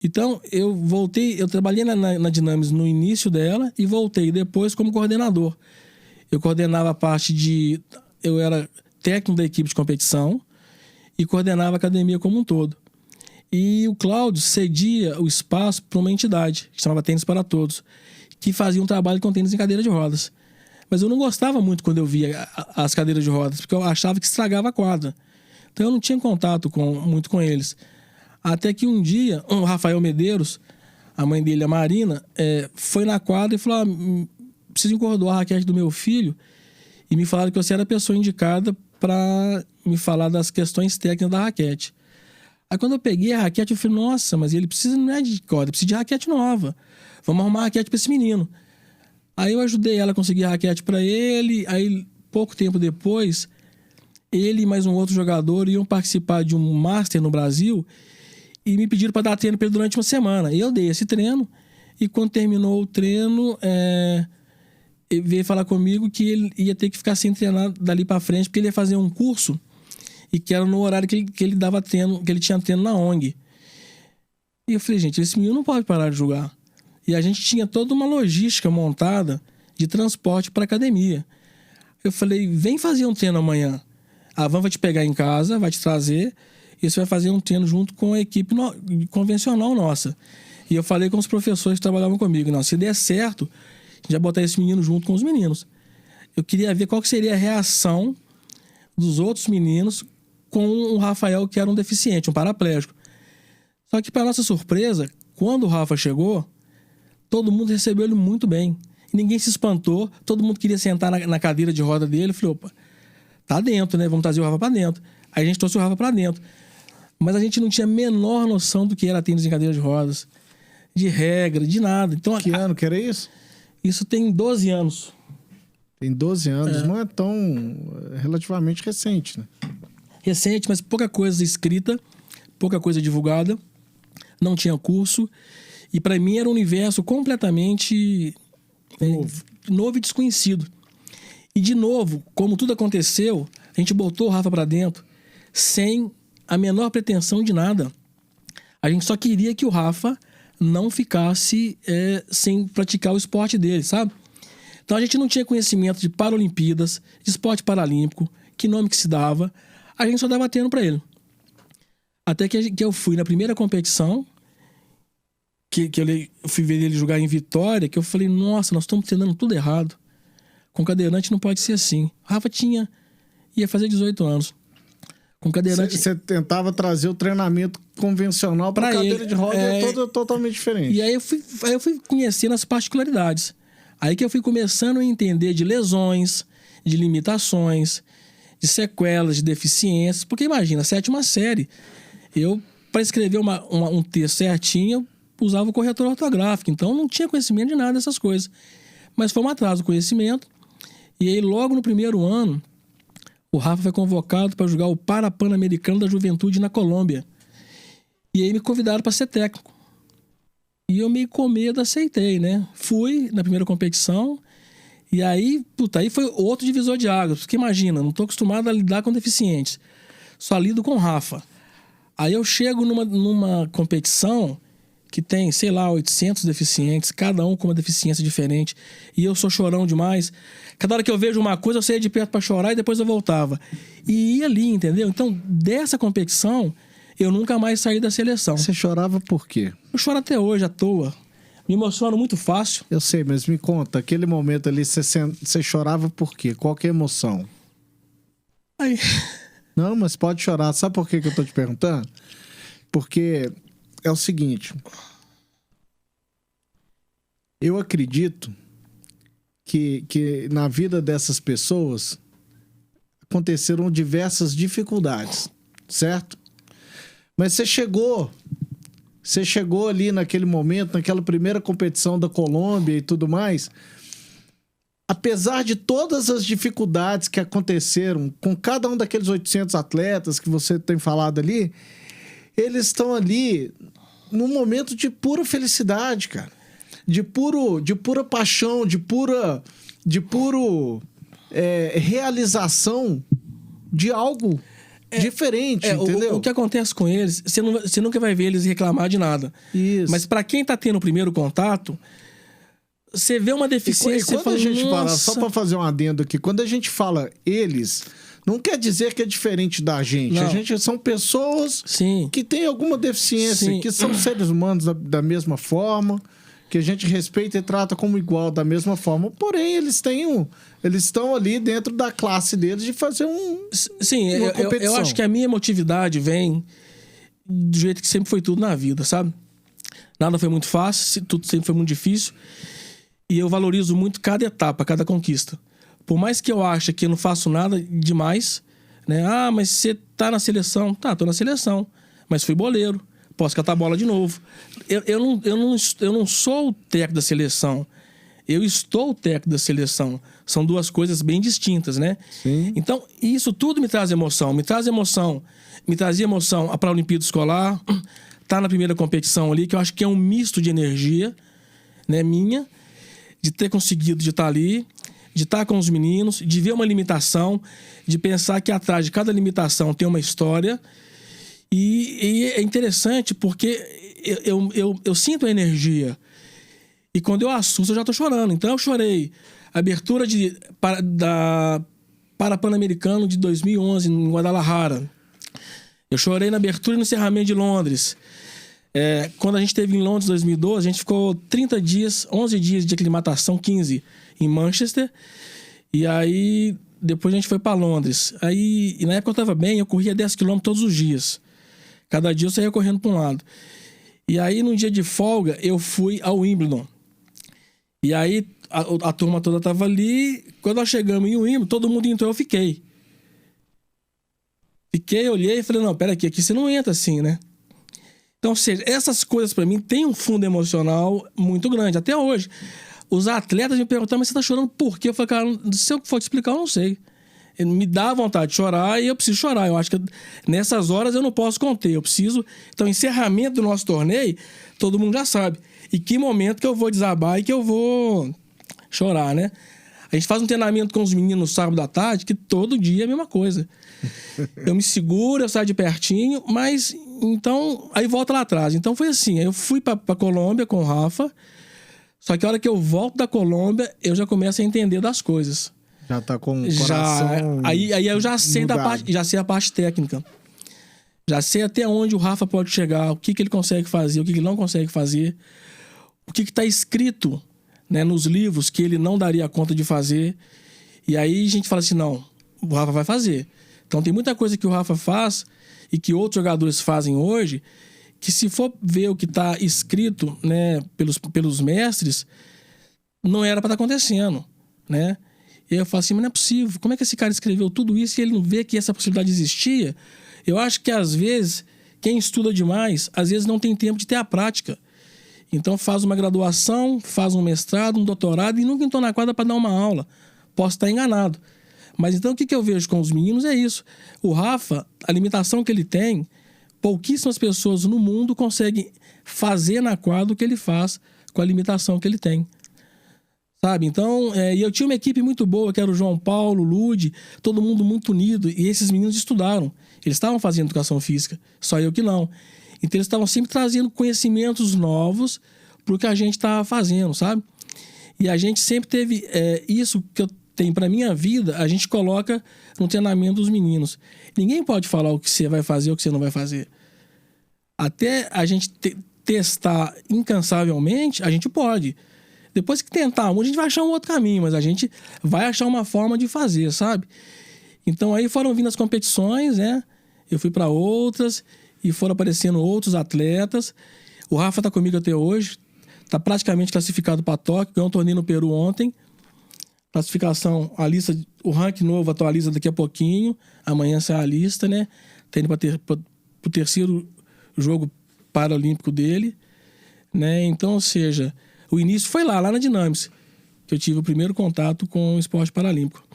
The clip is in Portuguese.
Então, eu voltei, eu trabalhei na Dinamis no início dela e voltei depois como coordenador. Eu coordenava a parte de... Eu era técnico da equipe de competição e coordenava a academia como um todo. E o Cláudio cedia o espaço para uma entidade, que se chamava Tênis para Todos, que fazia um trabalho com tênis em cadeira de rodas. Mas eu não gostava muito quando eu via as cadeiras de rodas, porque eu achava que estragava a quadra. Então eu não tinha contato muito com eles. Até que um dia, o Rafael Medeiros, a mãe dele, a Marina, foi na quadra e falou: preciso encordoar a raquete do meu filho. E me falaram que você era a pessoa indicada para me falar das questões técnicas da raquete. Aí quando eu peguei a raquete, eu falei: nossa, mas ele precisa, não é de corda, precisa de raquete nova. Vamos arrumar uma raquete para esse menino. Aí eu ajudei ela a conseguir a raquete para ele. Aí, pouco tempo depois, ele e mais um outro jogador iam participar de um Master no Brasil e me pediram para dar treino para ele durante uma semana. Eu dei esse treino e quando terminou o treino, ele veio falar comigo que ele ia ter que ficar sem treinar dali para frente, porque ele ia fazer um curso e que era no horário que ele dava treino, que ele tinha treino na ONG. E eu falei: gente, esse menino não pode parar de jogar. E a gente tinha toda uma logística montada de transporte para academia. Eu falei: vem fazer um treino amanhã. A van vai te pegar em casa, vai te trazer, e você vai fazer um treino junto com a equipe convencional nossa. E eu falei com os professores que trabalhavam comigo: não, se der certo, a gente vai botar esse menino junto com os meninos. Eu queria ver qual que seria a reação dos outros meninos com o Rafael, que era um deficiente, um paraplégico. Só que, para nossa surpresa, quando o Rafa chegou, todo mundo recebeu ele muito bem. E ninguém se espantou, todo mundo queria sentar na cadeira de roda dele. Eu falei: opa, tá dentro, né? Vamos trazer o Rafa para dentro. Aí a gente trouxe o Rafa para dentro. Mas a gente não tinha a menor noção do que era tênis em cadeira de rodas, de regra, de nada. Então, que ano que era isso? Isso tem 12 anos. Tem 12 anos, não é tão relativamente recente, né? Recente, mas pouca coisa escrita, pouca coisa divulgada, não tinha curso. E para mim era um universo completamente novo e desconhecido. E de novo, como tudo aconteceu, a gente botou o Rafa para dentro sem a menor pretensão de nada. A gente só queria que o Rafa não ficasse sem praticar o esporte dele, sabe? Então a gente não tinha conhecimento de Paralimpíadas, de esporte paralímpico, que nome que se dava. A gente só dava treino para ele. Até que eu fui na primeira competição, que eu fui ver ele jogar em Vitória, que eu falei: nossa, nós estamos treinando tudo errado. Com cadeirante não pode ser assim. O Rafa ia fazer 18 anos. Com cadeirante... Você tentava trazer o treinamento convencional para cadeira de roda, totalmente diferente. E aí eu fui conhecendo as particularidades. Aí que eu fui começando a entender de lesões, de limitações, de sequelas, de deficiências. Porque imagina, 7ª série, eu, para escrever um texto certinho, eu usava o corretor ortográfico. Então, não tinha conhecimento de nada dessas coisas. Mas foi um atraso do conhecimento. E aí, logo no primeiro ano, o Rafa foi convocado para jogar o Pan-Americano da Juventude na Colômbia. E aí me convidaram para ser técnico. E eu meio com medo aceitei, né? Fui na primeira competição. E aí, aí foi outro divisor de águas. Porque imagina, não estou acostumado a lidar com deficientes. Só lido com o Rafa. Aí eu chego numa competição que tem, sei lá, 800 deficientes, cada um com uma deficiência diferente. E eu sou chorão demais. Cada hora que eu vejo uma coisa, eu saía de perto para chorar e depois eu voltava. E ia ali, entendeu? Então, dessa competição, eu nunca mais saí da seleção. Você chorava por quê? Eu choro até hoje, à toa. Me emociono muito fácil. Eu sei, mas me conta, aquele momento ali, você chorava por quê? Qual que é a emoção? Aí... Não, mas pode chorar. Sabe por que eu tô te perguntando? Porque é o seguinte. Eu acredito que na vida dessas pessoas aconteceram diversas dificuldades, certo? Mas você chegou ali naquele momento, naquela primeira competição da Colômbia e tudo mais. Apesar de todas as dificuldades que aconteceram com cada um daqueles 800 atletas que você tem falado ali, eles estão ali num momento de pura felicidade, cara. De pura paixão, de pura realização de algo diferente, entendeu? O que acontece com eles, você nunca vai ver eles reclamar de nada. Isso. Mas para quem tá tendo o primeiro contato, você vê uma deficiência... E quando a gente fala, só para fazer um adendo aqui, quando a gente fala eles, não quer dizer que é diferente da gente. Não. A gente são pessoas Sim. que têm alguma deficiência, Sim. que são seres humanos da mesma forma, que a gente respeita e trata como igual da mesma forma. Porém, eles estão ali dentro da classe deles de fazer Sim, eu acho que a minha emotividade vem do jeito que sempre foi tudo na vida, sabe? Nada foi muito fácil, tudo sempre foi muito difícil. E eu valorizo muito cada etapa, cada conquista. Por mais que eu ache que eu não faço nada demais, né? Ah, mas você tá na seleção. Tá, tô na seleção. Mas fui boleiro. Posso catar a bola de novo. Eu não sou o técnico da seleção. Eu estou o técnico da seleção. São duas coisas bem distintas, né? Sim. Então, isso tudo me traz emoção. Me trazia emoção para a Olimpíada Escolar. Tá na primeira competição ali, que eu acho que é um misto de energia, né, minha, de ter conseguido de estar ali, de estar com os meninos, de ver uma limitação, de pensar que atrás de cada limitação tem uma história. E é interessante porque eu sinto a energia. E quando eu assusto, eu já tô chorando. Então eu chorei. Abertura para Pan-Americano de 2011, em Guadalajara. Eu chorei na abertura e no encerramento de Londres. Quando a gente esteve em Londres em 2012, a gente ficou 30 dias, 11 dias de aclimatação, 15 em Manchester. E aí, depois a gente foi para Londres. E na época eu estava bem, eu corria 10 km todos os dias. Cada dia eu saía correndo para um lado. E aí, num dia de folga, eu fui ao Wimbledon. E aí, a turma toda estava ali. Quando nós chegamos em Wimbledon, todo mundo entrou, eu fiquei. Olhei e falei, não, pera aqui você não entra assim, né? Então, ou seja, essas coisas para mim têm um fundo emocional muito grande. Até hoje, os atletas me perguntaram, mas você tá chorando por quê? Eu falei, cara, se eu for te explicar, eu não sei. Me dá vontade de chorar e eu preciso chorar. Eu acho que nessas horas eu não posso conter, eu preciso... Então, encerramento do nosso torneio, todo mundo já sabe. E que momento que eu vou desabar e que eu vou chorar, né? A gente faz um treinamento com os meninos no sábado à tarde, que todo dia é a mesma coisa. Eu me seguro, eu saio de pertinho, mas então... Aí volta lá atrás. Então foi assim, eu fui pra Colômbia com o Rafa, só que a hora que eu volto da Colômbia, eu já começo a entender das coisas. Já tá com o coração aí eu já sei mudado. já sei a parte técnica. Já sei até onde o Rafa pode chegar, o que ele consegue fazer, o que ele não consegue fazer, o que está escrito, né, nos livros que ele não daria conta de fazer. E aí a gente fala assim, não, o Rafa vai fazer. Então tem muita coisa que o Rafa faz e que outros jogadores fazem hoje, que se for ver o que está escrito, né, pelos mestres, não era para estar acontecendo, né? E aí eu falo assim, mas não é possível. Como é que esse cara escreveu tudo isso e ele não vê que essa possibilidade existia? Eu acho que, às vezes, quem estuda demais, às vezes não tem tempo de ter a prática. Então faz uma graduação, faz um mestrado, um doutorado e nunca entrou na quadra para dar uma aula. Posso estar enganado. Mas então o que eu vejo com os meninos é isso. O Rafa, a limitação que ele tem, pouquíssimas pessoas no mundo conseguem fazer na quadra o que ele faz com a limitação que ele tem. Sabe? Então, e eu tinha uma equipe muito boa, que era o João Paulo, o Lude, todo mundo muito unido. E esses meninos estudaram. Eles estavam fazendo educação física, só eu que não. Então, eles estavam sempre trazendo conhecimentos novos para o que a gente estava fazendo, sabe? E a gente sempre teve isso que eu tenho para minha vida, a gente coloca no treinamento dos meninos. Ninguém pode falar o que você vai fazer ou o que você não vai fazer. Até a gente testar incansavelmente, a gente pode. Depois que tentar um, a gente vai achar um outro caminho, mas a gente vai achar uma forma de fazer, sabe? Então aí foram vindo as competições, né? Eu fui para outras e foram aparecendo outros atletas. O Rafa tá comigo até hoje, tá praticamente classificado para Tóquio, ganhou um torneio no Peru ontem. Classificação, a lista, o ranking novo atualiza daqui a pouquinho. Amanhã sai a lista, né? Tá indo para o terceiro jogo paralímpico dele, né? Então, ou seja, o início foi lá na Dinames, que eu tive o primeiro contato com o esporte paralímpico.